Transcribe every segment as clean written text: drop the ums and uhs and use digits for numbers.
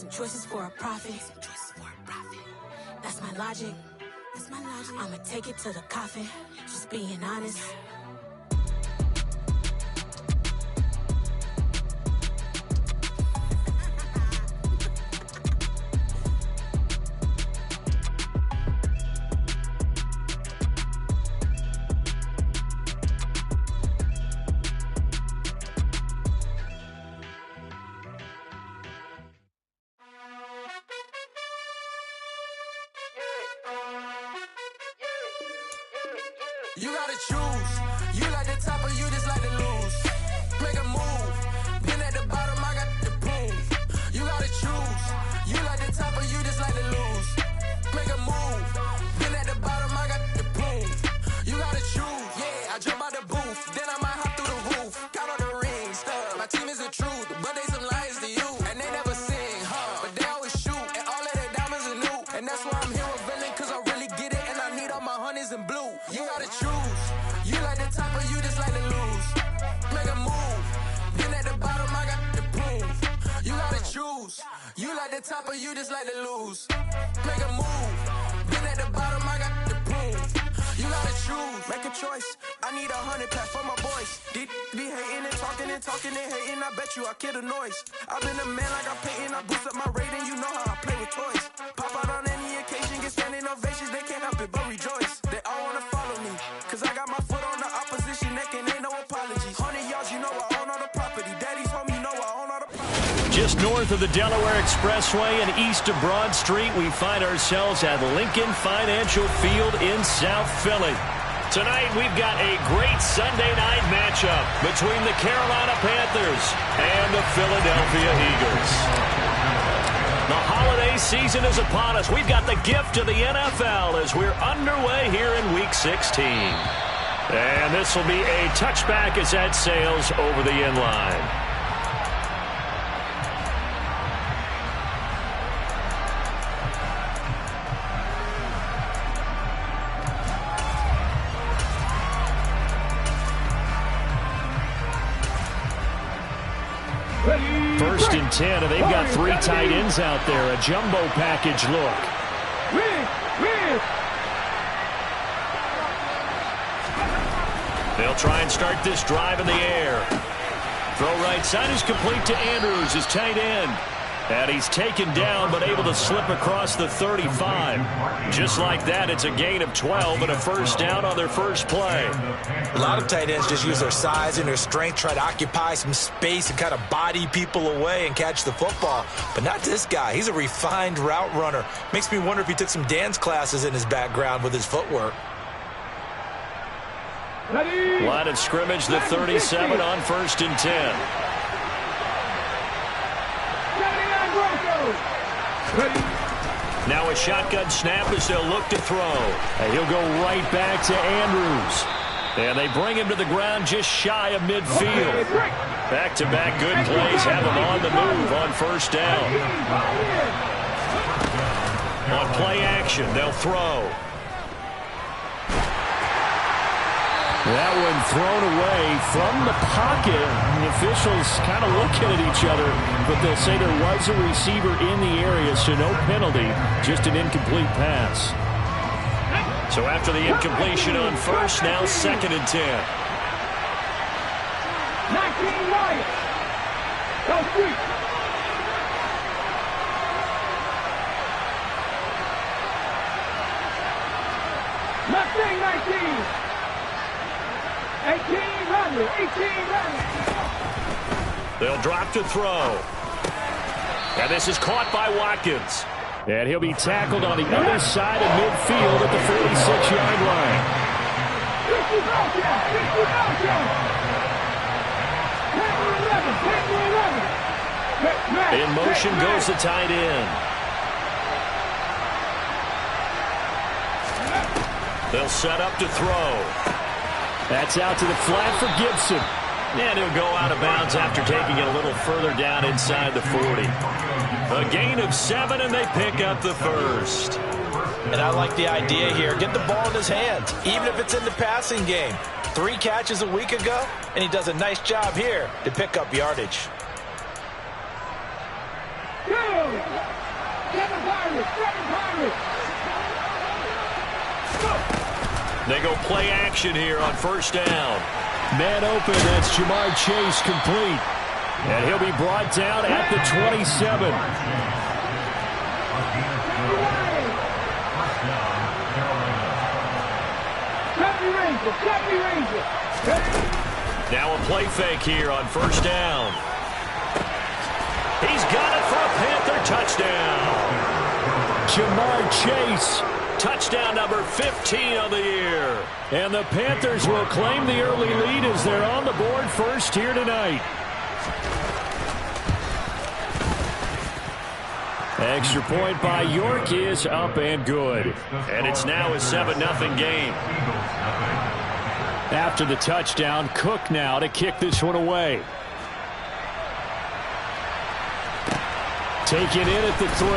some choices for a profit. That's my logic. I'ma take it to the coffin. Just being honest. You gotta choose. You like the top or you just like to lose. Make a move. Been at the bottom, I got the proof. You gotta choose. You like the top or you just like to lose. Make a move. Been at the bottom, I got the proof. You gotta choose. Yeah, I jump out the booth. Then I might hop through the roof. Count on the rings. My team is the truth, but they some liars to you. And they never sing, but they always shoot. And all of their diamonds are new. And that's why I'm here with villain, cause I really get it. And I need all my honeys in blue. You gotta choose. You like the top or you just like to lose. Make a move. Been at the bottom, I got the proof. You gotta choose. You like the top or you just like to lose. Make a move. Been at the bottom, I got the proof. You gotta choose. Make a choice. I need 100 pack for my boys. Be hating and talking and hating. I bet you I kill the noise. I've been a man like I'm painting. I boost up my rating. You know how I play with toys. Pop out on any occasion, get standing ovations. They can't help it but rejoice. They all wanna follow me, cause I got my foot on the opposition neck and ain't no apologies. 100 yards, you know I own all the property. Daddy's home, you know I own all the property. Just north of the Delaware Expressway and east of Broad Street, we find ourselves at Lincoln Financial Field in South Philly. Tonight, we've got a great Sunday night matchup between the Carolina Panthers and the Philadelphia Eagles. The holiday season is upon us. We've got the gift of the NFL as we're underway here in Week 16. And this will be a touchback as that sails over the end line. First and 10, and they've got 3 tight ends out there. A jumbo package look. They'll try and start this drive in the air. Throw right side is complete to Andrews, his tight end. And he's taken down, but able to slip across the 35. Just like that, it's a gain of 12 and a first down on their first play. A lot of tight ends just use their size and their strength, try to occupy some space and kind of body people away and catch the football. But not this guy. He's a refined route runner. Makes me wonder if he took some dance classes in his background with his footwork. Line of scrimmage, the 37 on first and 10. Now a shotgun snap as they'll look to throw. And he'll go right back to Andrews. And they bring him to the ground just shy of midfield. Back-to-back good plays have him on the move on first down. On play action, they'll throw. That one thrown away from the pocket. The officials kind of looking at each other, but they'll say there was a receiver in the area, so no penalty, just an incomplete pass. So after the incompletion on first, now second and 10. 19 Lions. Go street. Mustang 19. 18 running. They'll drop to throw. And this is caught by Watkins. And he'll be tackled on the other side of midfield at the 46-yard line. In motion goes the tight end. They'll set up to throw. That's out to the flat for Gibson. And he'll go out of bounds after taking it a little further down inside the 40. A gain of 7, and they pick up the first. And I like the idea here. Get the ball in his hands, even if it's in the passing game. 3 catches a week ago, and he does a nice job here to pick up yardage. 2. They go play action here on first down. Man open, that's Ja'Marr Chase complete. And he'll be brought down at the 27. Now a play fake here on first down. He's got it for a Panther touchdown. Ja'Marr Chase. Touchdown number 15 of the year. And the Panthers will claim the early lead as they're on the board first here tonight. Extra point by York is up and good. And it's now a 7-0 game. After the touchdown, Cook now to kick this one away. Taken in at the 3.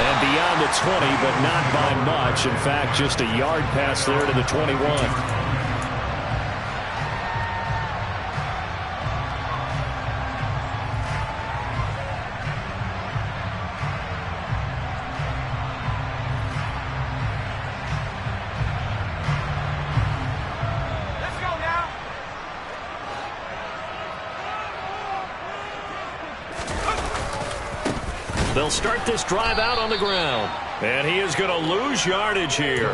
And beyond the 20, but not by much. In fact, just a yard pass there to the 21. They'll start this drive out on the ground. And he is going to lose yardage here.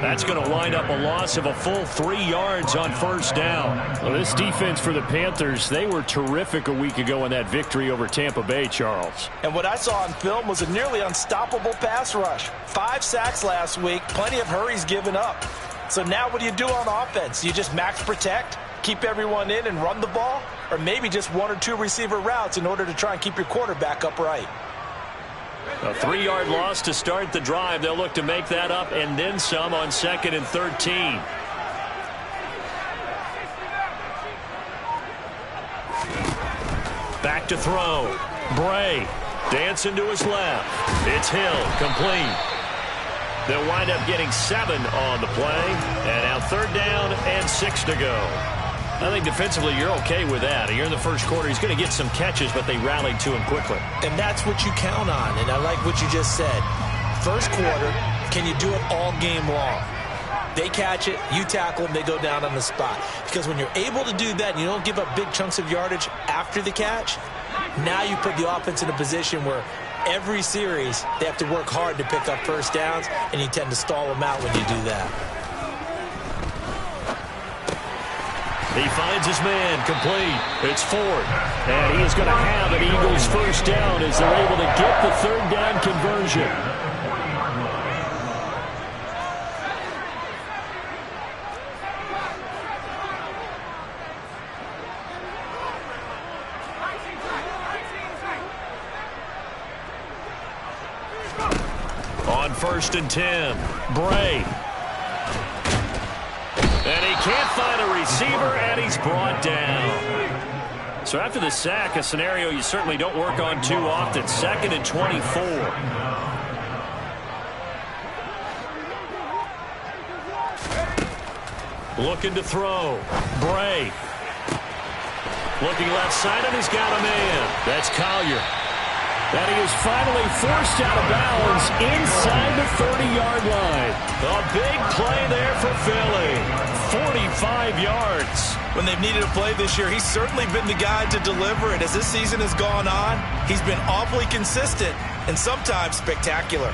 That's going to wind up a loss of a full 3 yards on first down. Well, this defense for the Panthers, they were terrific a week ago in that victory over Tampa Bay, Charles. And what I saw on film was a nearly unstoppable pass rush. 5 sacks last week, plenty of hurries given up. So now what do you do on offense? You just max protect, keep everyone in and run the ball? Or maybe just 1 or 2 receiver routes in order to try and keep your quarterback upright? A 3-yard loss to start the drive. They'll look to make that up and then some on 2nd and 13. Back to throw. Bray dancing to his left. It's Hill, complete. They'll wind up getting 7 on the play. And now 3rd down and 6 to go. I think defensively you're okay with that. Here in the first quarter, he's going to get some catches, but they rallied to him quickly. And that's what you count on, and I like what you just said. First quarter, can you do it all game long? They catch it, you tackle them, they go down on the spot. Because when you're able to do that and you don't give up big chunks of yardage after the catch, now you put the offense in a position where every series they have to work hard to pick up first downs, and you tend to stall them out when you do that. He finds his man, complete. It's Ford. And he is going to have an Eagles first down as they're able to get the 3rd down conversion. On 1st and 10, Bray. And he can't find a receiver, and he's brought down. So after the sack, a scenario you certainly don't work on too often. 2nd and 24. Looking to throw. Bray. Looking left side, and he's got a man. That's Collier. And he is finally forced out of bounds inside the 30-yard line. A big play there for Philly. 45 yards. When they've needed a play this year, he's certainly been the guy to deliver it. As this season has gone on, he's been awfully consistent and sometimes spectacular.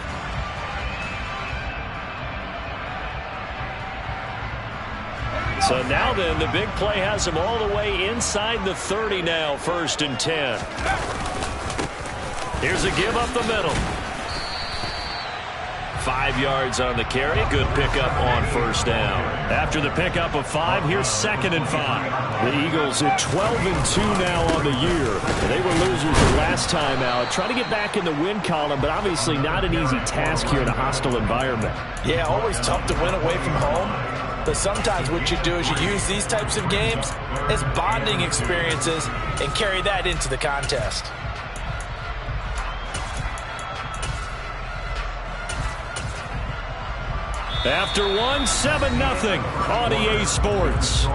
So now then, the big play has him all the way inside the 30 now, 1st and 10. Here's a give up the middle. 5 yards on the carry. Good pickup on first down. After the pickup of 5, here's 2nd and 5. The Eagles at 12-2 now on the year. They were losers the last time out. Trying to get back in the win column, but obviously not an easy task here in a hostile environment. Yeah, always tough to win away from home. But sometimes what you do is you use these types of games as bonding experiences and carry that into the contest. After 7-0 on EA Sports.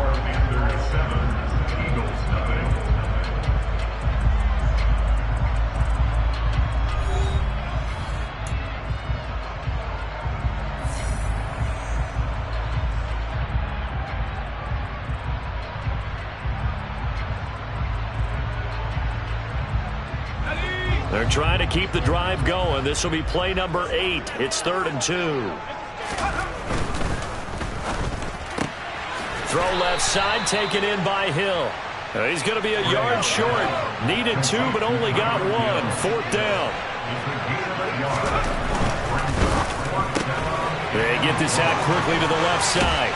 They're trying to keep the drive going. This will be play number 8. It's 3rd and 2. Throw left side, taken in by Hill. He's going to be a yard short. Needed 2, but only got 1. 4th down. They get this out quickly to the left side.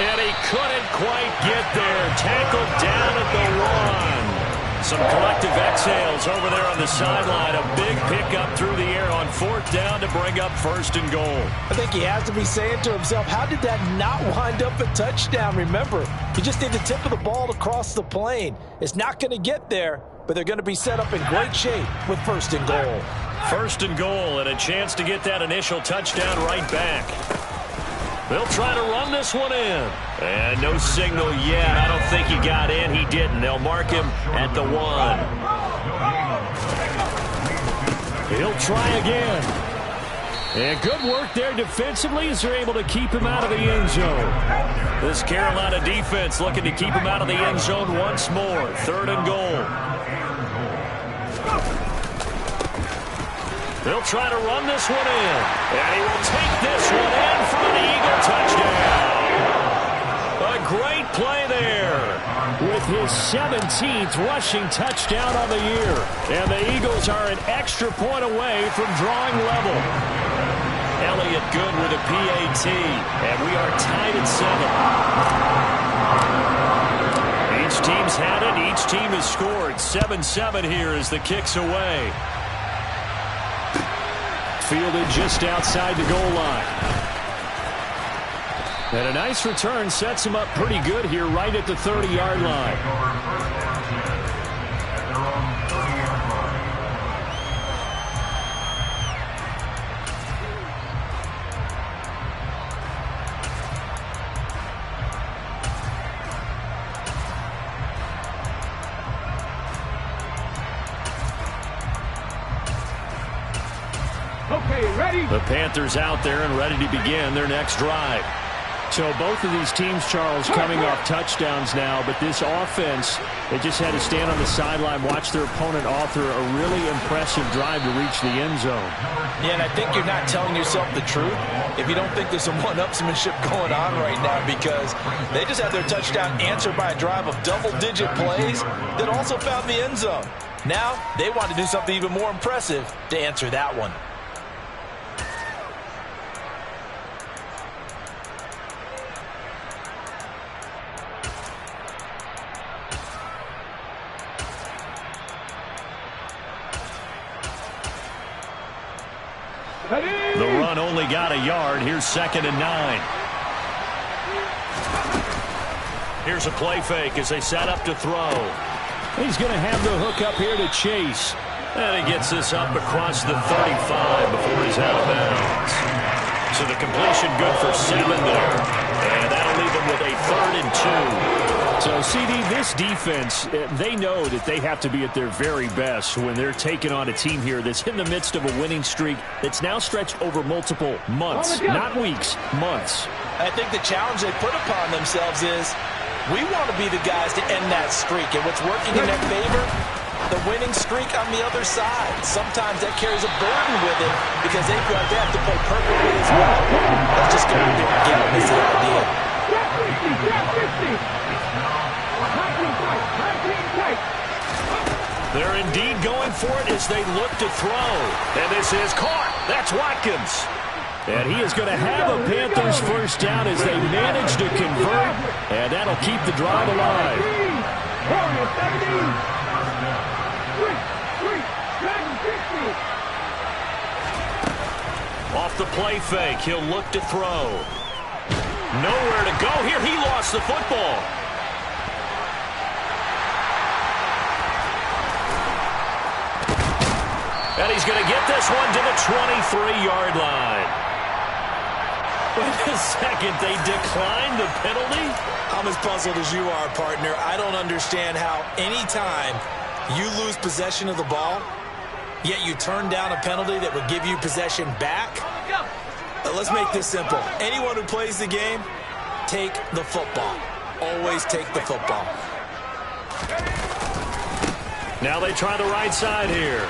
And he couldn't quite get there. Tackled down at the 1. Some collective exhales over there on the sideline. A big pickup through the air on 4th down to bring up 1st and goal. I think he has to be saying to himself, how did that not wind up a touchdown? Remember, you just need the tip of the ball to cross the plane. It's not going to get there, but they're going to be set up in great shape with 1st and goal. 1st and goal and a chance to get that initial touchdown right back. They'll try to run this one in. And no signal yet. I don't think he got in. He didn't. They'll mark him at the 1. He'll try again. And good work there defensively as they're able to keep him out of the end zone. This Carolina defense looking to keep him out of the end zone once more. 3rd and goal. They'll try to run this one in. And he will take this one in for an Eagle touchdown. A great play there. With his 17th rushing touchdown on the year. And the Eagles are an extra point away from drawing level. Elliott good with a PAT. And we are tied at 7. Each team's had it. Each team has scored. 7-7 here as the kick's away. Fielded just outside the goal line. And a nice return sets him up pretty good here right at the 30-yard line. Okay, ready? The Panthers out there and ready to begin their next drive. So both of these teams, Charles, coming off touchdowns now, but this offense, they just had to stand on the sideline, watch their opponent author a really impressive drive to reach the end zone. Yeah, and I think you're not telling yourself the truth if you don't think there's some one-upsmanship going on right now, because they just had their touchdown answered by a drive of double-digit plays that also found the end zone. Now they want to do something even more impressive to answer that one. The run only got a yard. Here's 2nd and 9. Here's a play fake as they set up to throw. He's going to have the hook up here to Chase. And he gets this up across the 35 before he's out of bounds. So the completion good for 7 there. And that'll leave him with a 3rd and 2. So, CD, this defense, they know that they have to be at their very best when they're taking on a team here that's in the midst of a winning streak that's now stretched over multiple months, not weeks, months. I think the challenge they put upon themselves is we want to be the guys to end that streak. And what's working in their favor? The winning streak on the other side. Sometimes that carries a burden with it because they feel like they have to play perfectly as well. Let's just go out there and get them. Is the idea. They're indeed going for it as they look to throw. And this is caught. That's Watkins. And he is going to have a Panthers first down as they manage to convert. And that'll keep the drive alive. Off the play fake, he'll look to throw. Nowhere to go here. He lost the football. And he's going to get this one to the 23-yard line. Wait a second, they declined the penalty? I'm as puzzled as you are, partner. I don't understand how any time you lose possession of the ball, yet you turn down a penalty that would give you possession back. Let's make this simple. Anyone who plays the game, take the football. Always take the football. Now they try the right side here.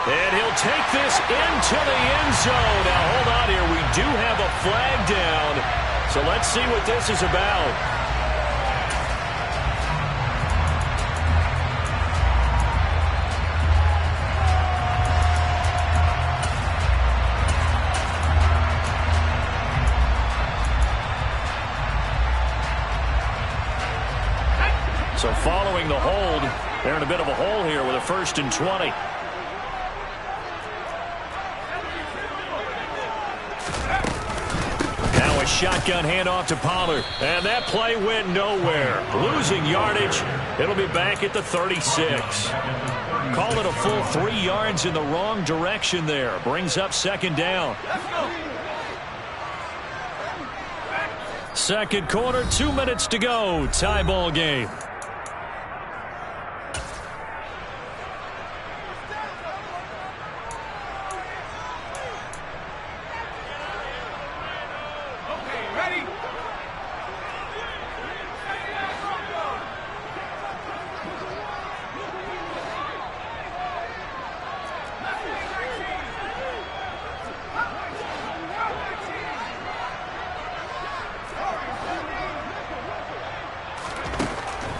And he'll take this into the end zone. Now, hold on here. We do have a flag down. So let's see what this is about. So following the hold, they're in a bit of a hole here with a 1st and 20. Now a shotgun handoff to Pollard. And that play went nowhere. Losing yardage. It'll be back at the 36. Call it a full 3 yards in the wrong direction there. Brings up 2nd down. Second quarter, 2 minutes to go. Tie ball game.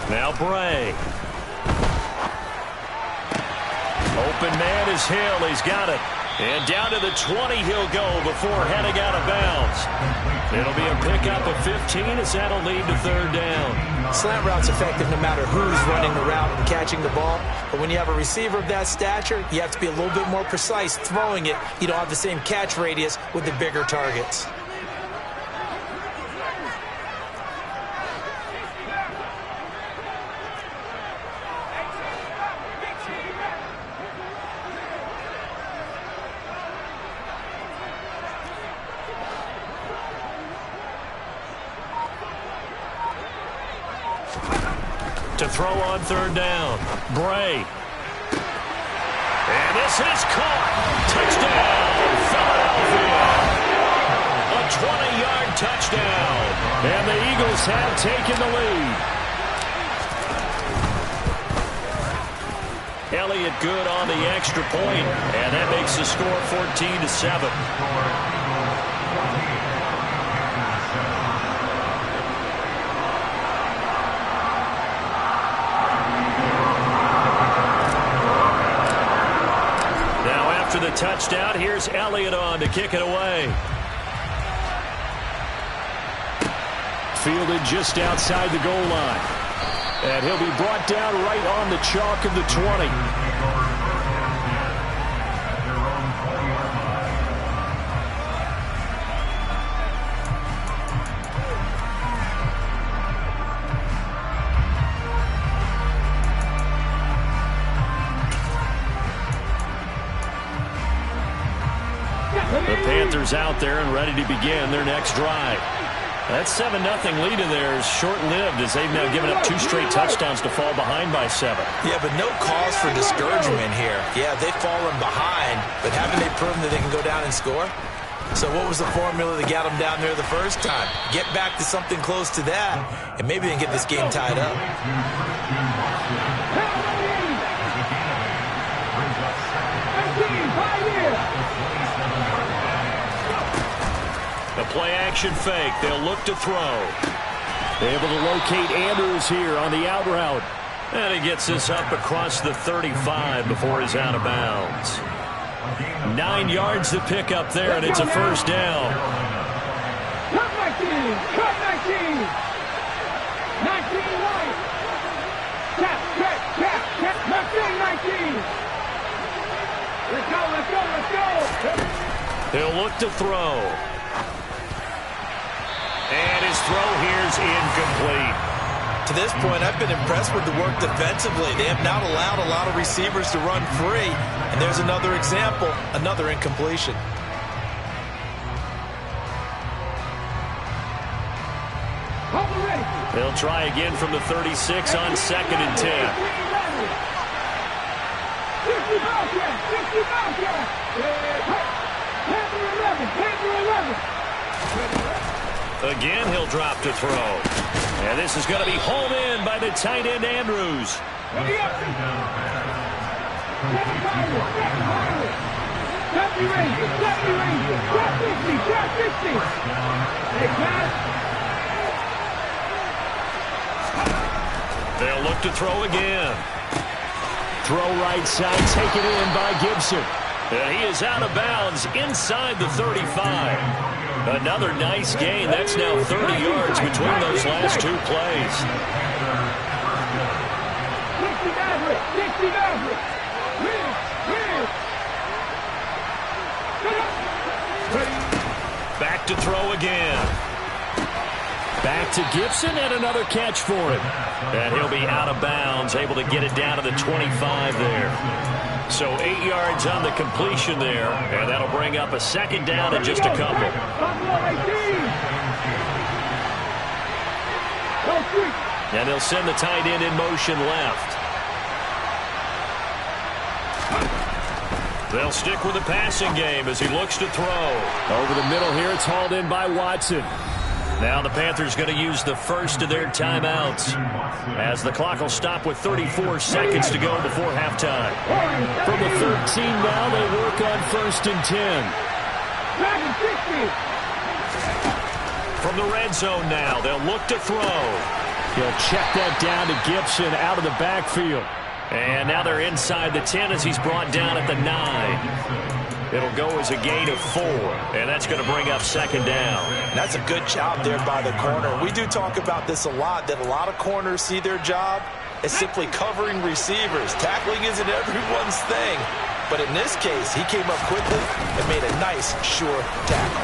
Now Bray. Open man is Hill. He's got it. And down to the 20 he'll go before heading out of bounds. It'll be a pickup of 15 as that'll lead to 3rd down. Slant route's effective no matter who's running the route and catching the ball. But when you have a receiver of that stature, you have to be a little bit more precise throwing it. You don't have the same catch radius with the bigger targets. To throw on 3rd down. Bray. And this is caught. Touchdown, Philadelphia. A 20-yard touchdown. And the Eagles have taken the lead. Elliott good on the extra point. And that makes the score 14-7. The touchdown. Here's Elliott on to kick it away. Fielded just outside the goal line. And he'll be brought down right on the chalk of the 20. The Panthers out there and ready to begin their next drive. That 7-0 lead of theirs short-lived as they've now given up 2 straight touchdowns to fall behind by 7. Yeah, but no cause for discouragement here. Yeah, they've fallen behind, but haven't they proven that they can go down and score? So what was the formula that got them down there the first time? Get back to something close to that, and maybe they can get this game tied up. The play-action fake. They'll look to throw. Able to locate Andrews here on the out route. And he gets this up across the 35 before he's out of bounds. 9 yards to pick up there, and it's a 1st down. Cut 19! Cut 19! 19 right! Cap! 19! Let's go, let's go, let's go! He'll look to throw. And his throw here's incomplete. To this point, I've been impressed with the work defensively. They have not allowed a lot of receivers to run free. And there's another example, another incompletion. They'll try again from the 36 on 2nd and 10. Again, he'll drop to throw. And this is going to be hauled in by the tight end, Andrews. They'll look to throw again. Throw right side, taken in by Gibson. And he is out of bounds inside the 35. Another nice gain. That's now 30 yards between those last two plays. Back to throw again. Back to Gibson and another catch for him. And he'll be out of bounds, able to get it down to the 25 there. So 8 yards on the completion there, and that'll bring up a second down in just a couple. And they'll send the tight end in motion left. They'll stick with the passing game as he looks to throw. Over the middle here, it's hauled in by Watson. Now the Panthers going to use the first of their timeouts as the clock will stop with 34 seconds to go before halftime. From the 13 now, they work on 1st and 10. From the red zone now, they'll look to throw. He'll check that down to Gibson out of the backfield. And now they're inside the 10 as he's brought down at the 9. It'll go as a gain of 4, and that's going to bring up second down. That's a good job there by the corner. We do talk about this a lot, that a lot of corners see their job as simply covering receivers. Tackling isn't everyone's thing, but in this case, he came up quickly and made a nice, sure tackle.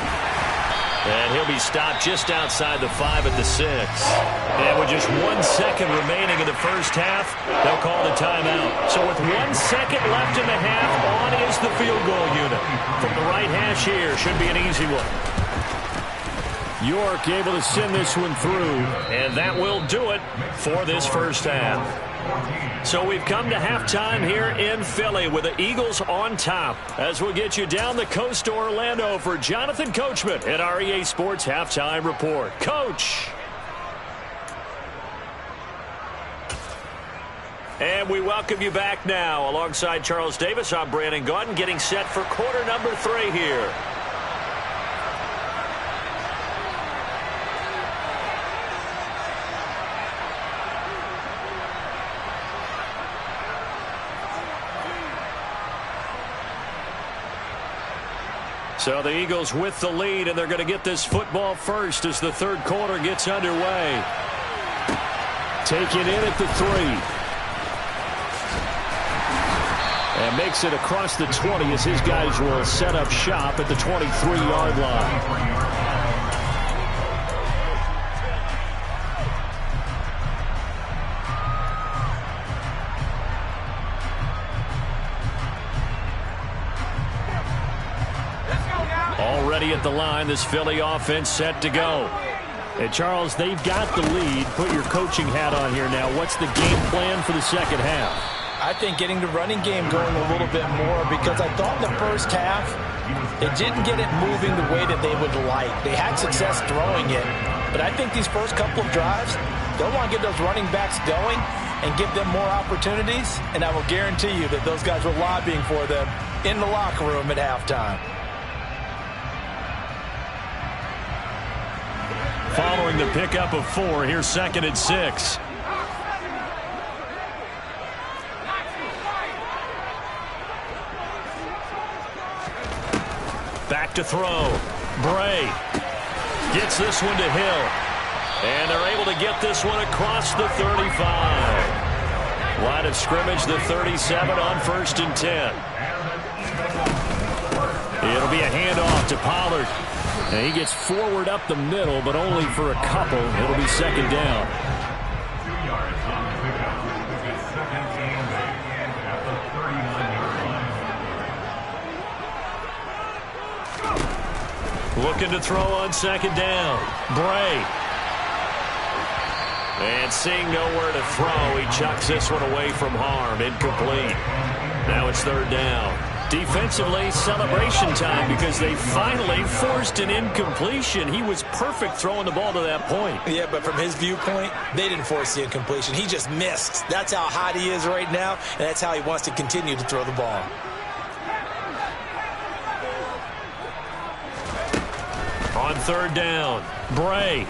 And he'll be stopped just outside the 5 at the 6. And with just 1 second remaining in the first half, they'll call the timeout. So with 1 second left in the half, on is the field goal unit. From the right hash here, should be an easy one. York able to send this one through. And that will do it for this first half. So we've come to halftime here in Philly with the Eagles on top. As we'll get you down the coast to Orlando for Jonathan Coachman at our EA Sports Halftime Report. Coach. And we welcome you back now. Alongside Charles Davis, I'm Brandon Gaudin, getting set for quarter number 3 here. So the Eagles with the lead, and they're going to get this football first as the third quarter gets underway. Taken in at the 3. And makes it across the 20 as his guys will set up shop at the 23-yard line. Already at the line, this Philly offense set to go. And Charles, they've got the lead. Put your coaching hat on here now. What's the game plan for the second half? I think getting the running game going a little bit more, because I thought in the first half it didn't get it moving the way that they would like. They had success throwing it, but I think these first couple of drives, they'll want to get those running backs going and give them more opportunities, and I will guarantee you that those guys were lobbying for them in the locker room at halftime. Following the pickup of 4, here's 2nd and 6. Back to throw. Bray gets this one to Hill. And they're able to get this one across the 35. Line of scrimmage, the 37 on 1st and 10. It'll be a handoff to Pollard. And he gets forward up the middle, but only for a couple. It'll be second down. Looking to throw on second down. Bray. And seeing nowhere to throw, he chucks this one away from harm. Incomplete. Now it's third down. Defensively, celebration time because they finally forced an incompletion. He was perfect throwing the ball to that point. Yeah, but from his viewpoint, they didn't force the incompletion. He just missed. That's how hot he is right now, and that's how he wants to continue to throw the ball. On third down, Bray.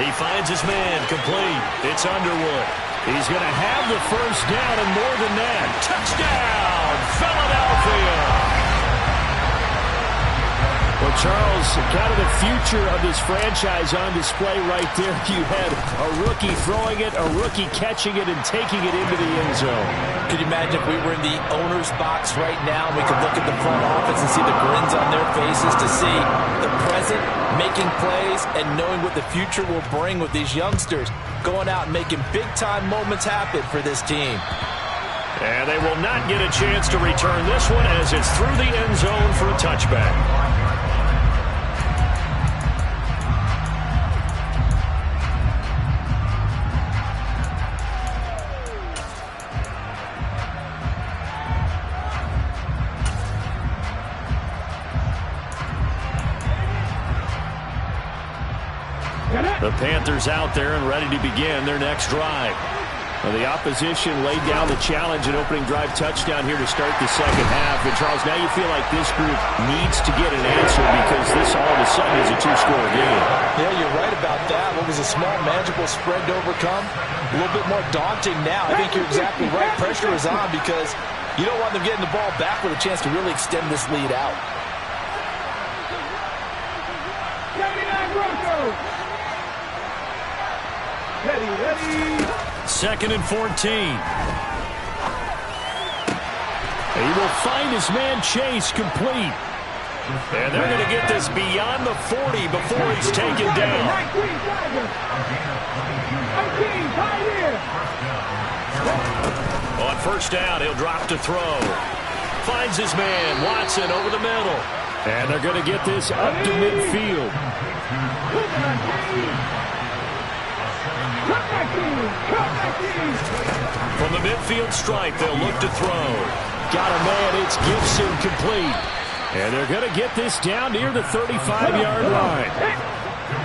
He finds his man, complete. It's Underwood. He's going to have the first down and more than that. Touchdown, Philadelphia! Well, Charles, kind of the future of this franchise on display right there. You had a rookie throwing it, a rookie catching it, and taking it into the end zone. Could you imagine if we were in the owner's box right now and we could look at the front office and see the grins on their faces to see the present making plays and knowing what the future will bring with these youngsters going out and making big-time moments happen for this team. And they will not get a chance to return this one as it's through the end zone for a touchback. The Panthers out there and ready to begin their next drive. Well, the opposition laid down the challenge and opening drive touchdown here to start the second half. And, Charles, now you feel like this group needs to get an answer because this all of a sudden is a two-score game. Yeah, you're right about that. What was a small, manageable spread to overcome? A little bit more daunting now. I think you're exactly right. Pressure is on because you don't want them getting the ball back with a chance to really extend this lead out. Ready. Second and 14. He will find his man Chase complete. And they're going to get this beyond the 40 before he's taken down. On first down, he'll drop to throw. Finds his man, Watson, over the middle. And they're going to get this up to midfield. From the midfield stripe, they'll look to throw. Got a man, it's Gibson, complete. And they're going to get this down near the 35-yard line.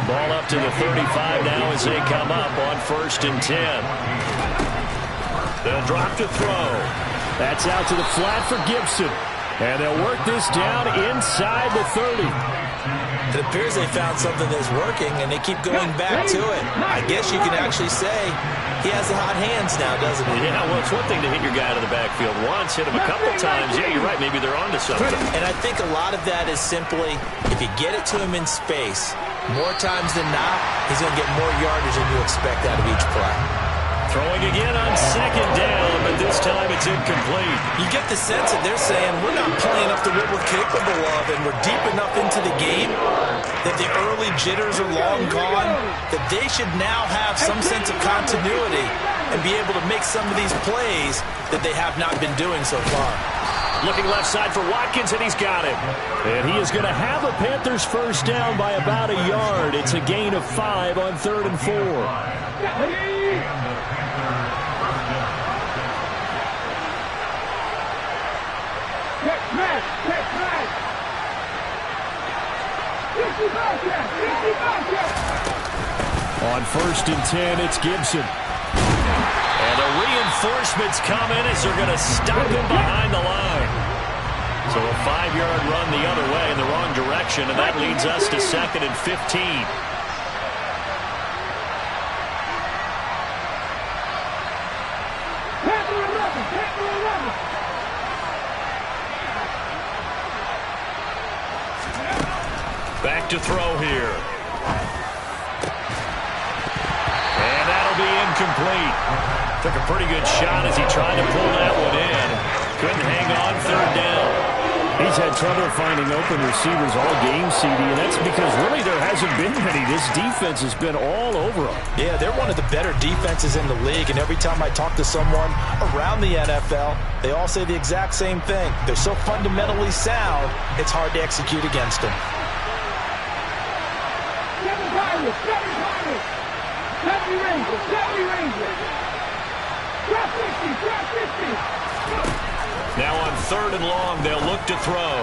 Ball up to the 35 now as they come up on 1st and 10. They'll drop to throw. That's out to the flat for Gibson. And they'll work this down inside the 30. It appears they found something that's working, and they keep going back to it. I guess you can actually say he has the hot hands now, doesn't he? Yeah, well, it's one thing to hit your guy out of the backfield once, hit him a couple times. Yeah, you're right. Maybe they're onto something. And I think a lot of that is simply if you get it to him in space, more times than not, he's going to get more yardage than you expect out of each play. Throwing again on second down, but this time it's incomplete. You get the sense that they're saying we're not playing up to what we're capable of, and we're deep enough into the game that the early jitters are long gone, that they should now have some sense of continuity and be able to make some of these plays that they have not been doing so far. Looking left side for Watkins, and he's got him. And he is going to have the Panthers first down by about a yard. It's a gain of 5 on 3rd and 4. On 1st and 10, it's Gibson. And the reinforcements come in as they're going to stop him behind the line. So a 5-yard run the other way in the wrong direction, and that leads us to 2nd and 15. Back to throw here. And that'll be incomplete. Took a pretty good shot as he tried to pull that one in. Couldn't hang on 3rd down. He's had trouble finding open receivers all game, CD, and that's because really there hasn't been many. This defense has been all over them. Yeah, they're one of the better defenses in the league, and every time I talk to someone around the NFL, they all say the exact same thing. They're so fundamentally sound, it's hard to execute against them. Now on 3rd and long, they'll look to throw.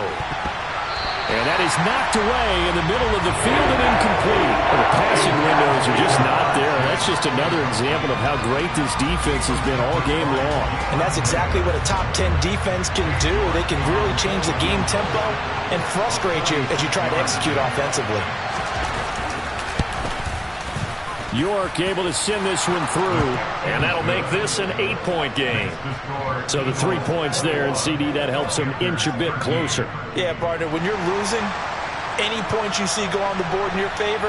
And that is knocked away in the middle of the field and incomplete. The passing windows are just not there. That's just another example of how great this defense has been all game long. And that's exactly what a top 10 defense can do. They can really change the game tempo and frustrate you as you try to execute offensively. York able to send this one through. And that'll make this an 8-point game. So the 3 points there, and CD, that helps them inch a bit closer. Yeah, partner, when you're losing, any points you see go on the board in your favor,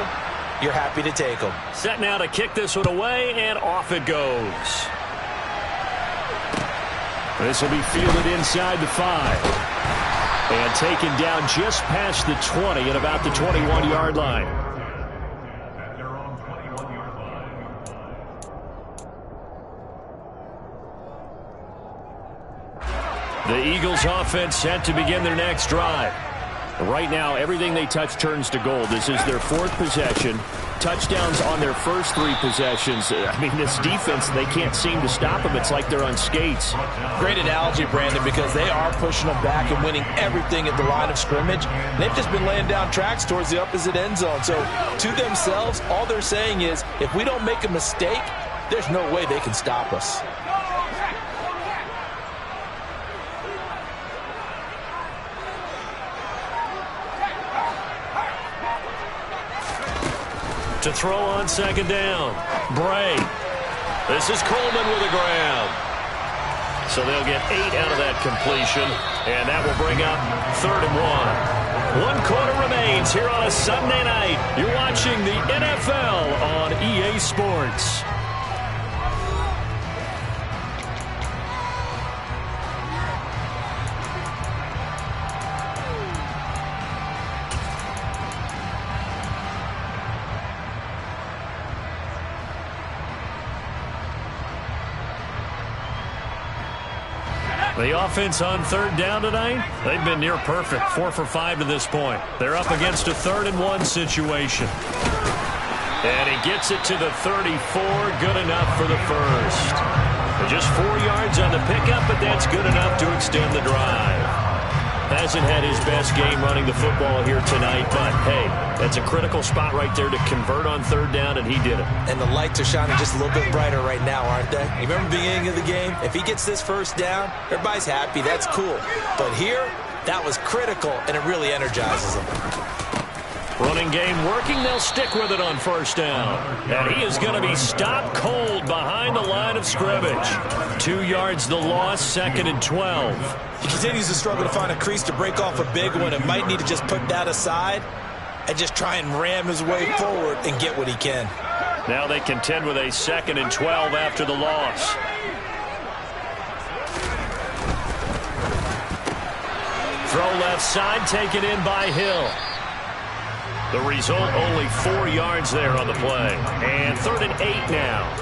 you're happy to take them. Set now to kick this one away, and off it goes. This will be fielded inside the 5. And taken down just past the 20 at about the 21-yard line. The Eagles offense set to begin their next drive. Right now, everything they touch turns to gold. This is their 4th possession. Touchdowns on their first 3 possessions. I mean, this defense, they can't seem to stop them. It's like they're on skates. Great analogy, Brandon, because they are pushing them back and winning everything at the line of scrimmage. They've just been laying down tracks towards the opposite end zone. So to themselves, all they're saying is, if we don't make a mistake, there's no way they can stop us. To throw on 2nd down. Bray. This is Coleman with a grab. So they'll get 8 out of that completion. And that will bring up 3rd and 1. 1 quarter remains here on a Sunday night. You're watching the NFL on EA Sports. The offense on 3rd down tonight, they've been near perfect. 4 for 5 to this point. They're up against a 3rd and 1 situation. And he gets it to the 34. Good enough for the first. Just 4 yards on the pickup, but that's good enough to extend the drive. Hasn't had his best game running the football here tonight, but hey, that's a critical spot right there to convert on 3rd down, and he did it. And the lights are shining just a little bit brighter right now, aren't they? You remember the beginning of the game? If he gets this first down, everybody's happy. That's cool. But here, that was critical, and it really energizes them. Running game working. They'll stick with it on 1st down. And he is going to be stopped cold behind the line of scrimmage. 2 yards the loss, 2nd and 12. He continues to struggle to find a crease to break off a big one and might need to just put that aside and just try and ram his way forward and get what he can. Now they contend with a 2nd and 12 after the loss. Throw left side, taken in by Hill. The result, only 4 yards there on the play. And 3rd and 8 now.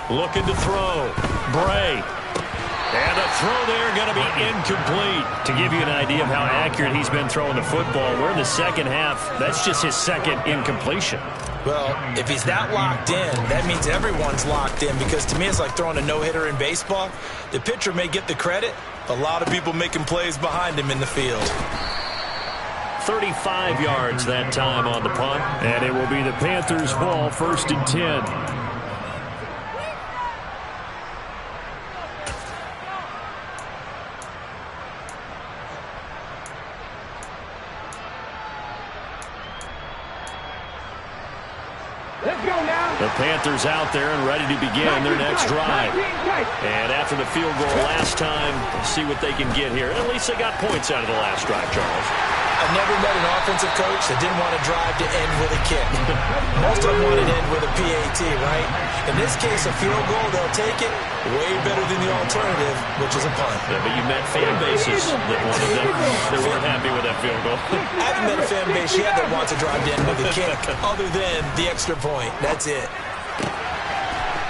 Looking to throw. Bray. And a throw there going to be incomplete. To give you an idea of how accurate he's been throwing the football, we're in the 2nd half. That's just his 2nd incompletion. Well, if he's that locked in, that means everyone's locked in, because to me it's like throwing a no-hitter in baseball. The pitcher may get the credit. A lot of people making plays behind him in the field. 35 yards that time on the punt. And it will be the Panthers' ball, 1st and 10. The Panthers out there and ready to begin their next drive. And after the field goal last time, see what they can get here. At least they got points out of the last drive, Charles. I've never met an offensive coach that didn't want to drive to end with a kick. Most of them wanted to end with a PAT, right? In this case, a field goal, they'll take it way better than the alternative, which is a punt. Yeah, but you met fan bases that wanted them. They weren't happy with that field goal. I haven't met a fan base yet that wants to drive to end with a kick other than the extra point. That's it.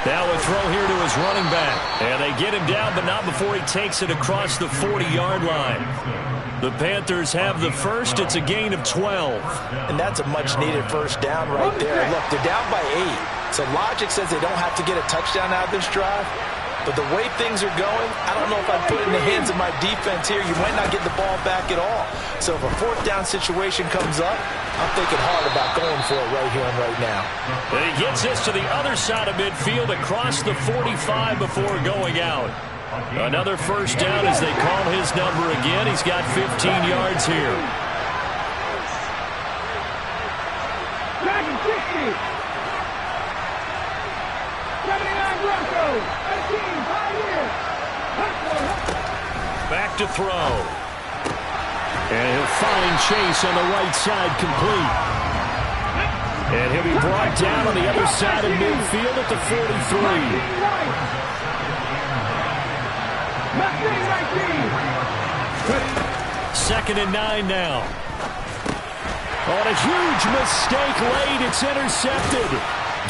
Now a throw here to his running back. And they get him down, but not before he takes it across the 40-yard line. The Panthers have the first. It's a gain of 12. And that's a much-needed first down right there. Look, they're down by 8. So logic says they don't have to get a touchdown out of this drive. But the way things are going, I don't know if I'd put it in the hands of my defense here. You might not get the ball back at all. So if a fourth down situation comes up, I'm thinking hard about going for it right here and right now. And he gets this to the other side of midfield across the 45 before going out. Another first down as they call his number again. He's got 15 yards here. Back to throw. And he'll find Chase on the right side complete. And he'll be brought down on the other side of midfield at the 43. Second and 9 now. On a huge mistake late, it's intercepted.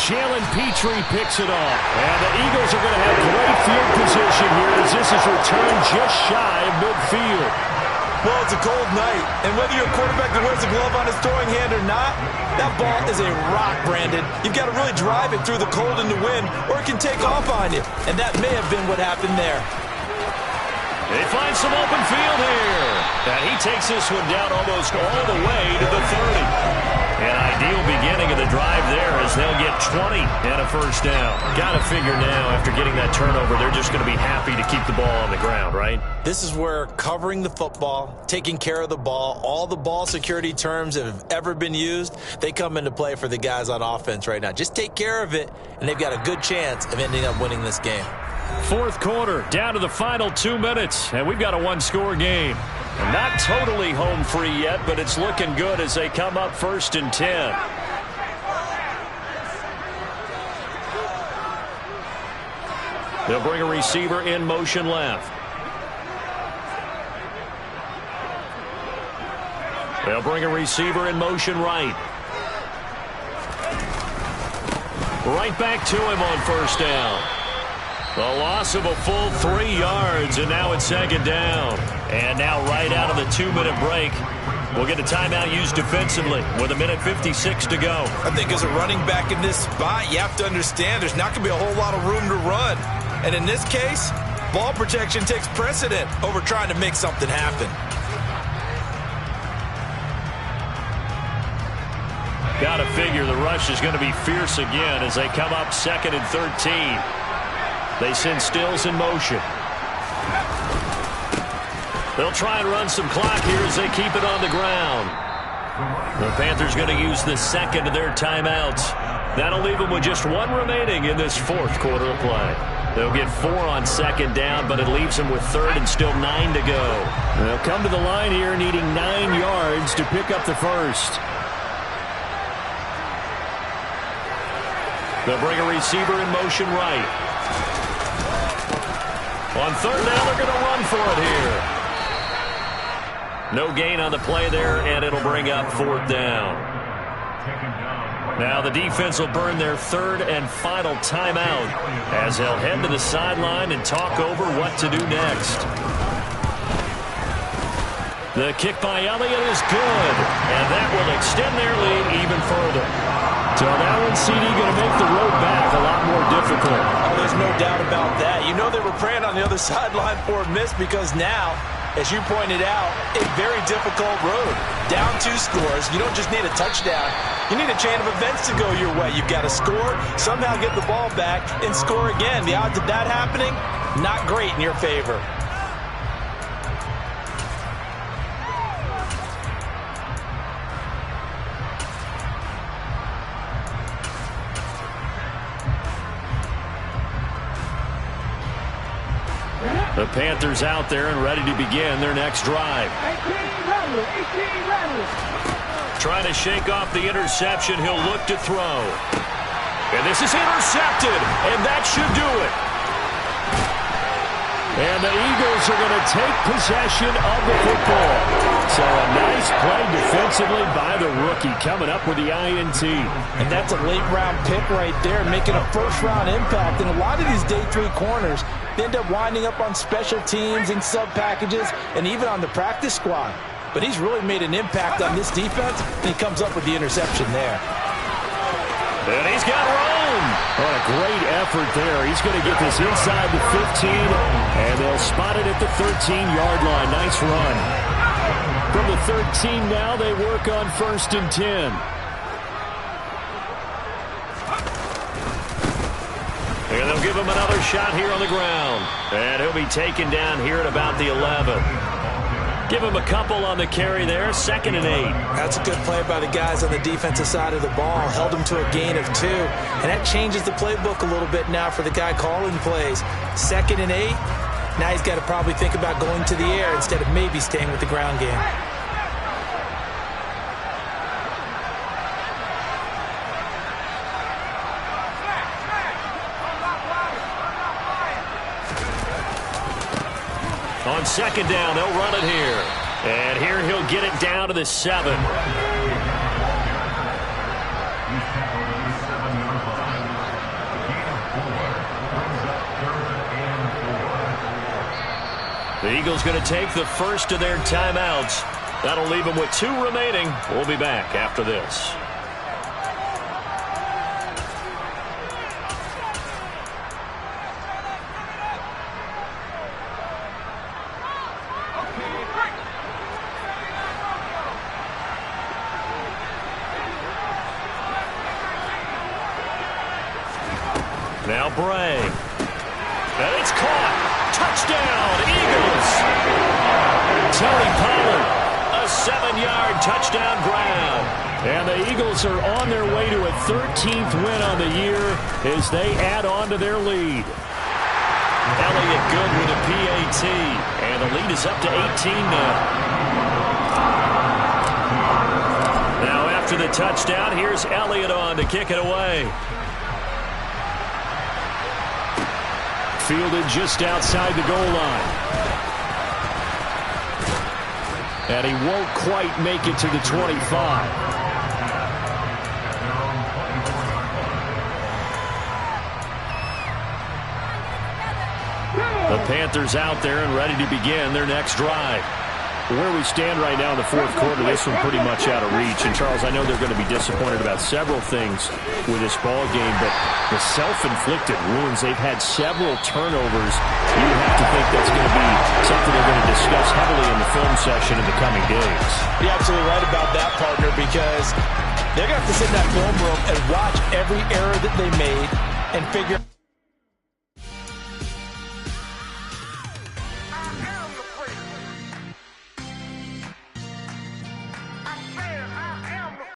Jalen Petrie picks it off. And the Eagles are going to have great field position here as this is returned just shy of midfield. Well, it's a cold night, and whether you're a quarterback that wears a glove on his throwing hand or not, that ball is a rock, Brandon. You've got to really drive it through the cold and the wind, or it can take off on you. And that may have been what happened there. They find some open field here. And he takes this one down almost all the way to the 30. An ideal beginning of the drive there as they'll get 20 and a first down. Got to figure now after getting that turnover, they're just going to be happy to keep the ball on the ground, right? This is where covering the football, taking care of the ball, all the ball security terms that have ever been used, they come into play for the guys on offense right now. Just take care of it, and they've got a good chance of ending up winning this game. Fourth quarter, down to the final 2 minutes, and we've got a one-score game. And not totally home free yet, but it's looking good as they come up 1st and 10. They'll bring a receiver in motion left. They'll bring a receiver in motion right. Right back to him on first down. The loss of a full 3 yards, and now it's second down. And now right out of the 2-minute break, we'll get a timeout used defensively with 1:56 to go. I think as a running back in this spot, you have to understand there's not going to be a whole lot of room to run. And in this case, ball protection takes precedent over trying to make something happen. Got to figure the rush is going to be fierce again as they come up 2nd and 13. They send Stills in motion. They'll try and run some clock here as they keep it on the ground. The Panthers going to use the second of their timeouts. That'll leave them with just 1 remaining in this fourth quarter of play. They'll get 4 on second down, but it leaves them with 3rd and still 9 to go. They'll come to the line here needing 9 yards to pick up the first. They'll bring a receiver in motion right. On 3rd down, they're going to run for it here. No gain on the play there, and it'll bring up 4th down. Now the defense will burn their 3rd and final timeout as they'll head to the sideline and talk over what to do next. The kick by Elliott is good, and that will extend their lead even further. So now CD going to make the road back a lot more difficult. Oh, there's no doubt about that. You know they were praying on the other sideline for a miss because now, as you pointed out, a very difficult road. Down 2 scores. You don't just need a touchdown. You need a chain of events to go your way. You've got to score, somehow get the ball back, and score again. The odds of that happening, not great in your favor. The Panthers out there and ready to begin their next drive. 18 Rattlers. Trying to shake off the interception. He'll look to throw. And this is intercepted, and that should do it. And the Eagles are going to take possession of the football. So a nice play defensively by the rookie, coming up with the INT. And that's a late-round pick right there, making a first-round impact. And a lot of these day 3 corners, they end up winding up on special teams and sub-packages and even on the practice squad. But he's really made an impact on this defense, and he comes up with the interception there. And he's got Rome. What a great effort there. He's going to get this inside the 15, and they'll spot it at the 13-yard line. Nice run. From the 13 now, they work on 1st and 10. And they'll give him another shot here on the ground. And he'll be taken down here at about the 11. Give him a couple on the carry there. 2nd and 8. That's a good play by the guys on the defensive side of the ball. Held him to a gain of 2. And that changes the playbook a little bit now for the guy calling plays. 2nd and 8. Now he's got to probably think about going to the air instead of maybe staying with the ground game. On 2nd down, they'll run it here. And here he'll get it down to the 7. The Eagles going to take the first of their timeouts. That'll leave them with 2 remaining. We'll be back after this. Now Bray. And it's caught. Touchdown, Eagles. Tony Pollard, a 7-yard touchdown grab. And the Eagles are on their way to a 13th win on the year as they add on to their lead. Elliott good with a PAT. And the lead is up to 18 now. Now after the touchdown, here's Elliott on to kick it away. Fielded just outside the goal line. And he won't quite make it to the 25. The Panthers out there and ready to begin their next drive. Where we stand right now in the 4th quarter, this one pretty much out of reach. And, Charles, I know they're going to be disappointed about several things with this ball game, but the self-inflicted wounds, they've had several turnovers. You have to think that's going to be something they're going to discuss heavily in the film session in the coming days. You're absolutely right about that, partner, because they're going to have to sit in that film room and watch every error that they made and figure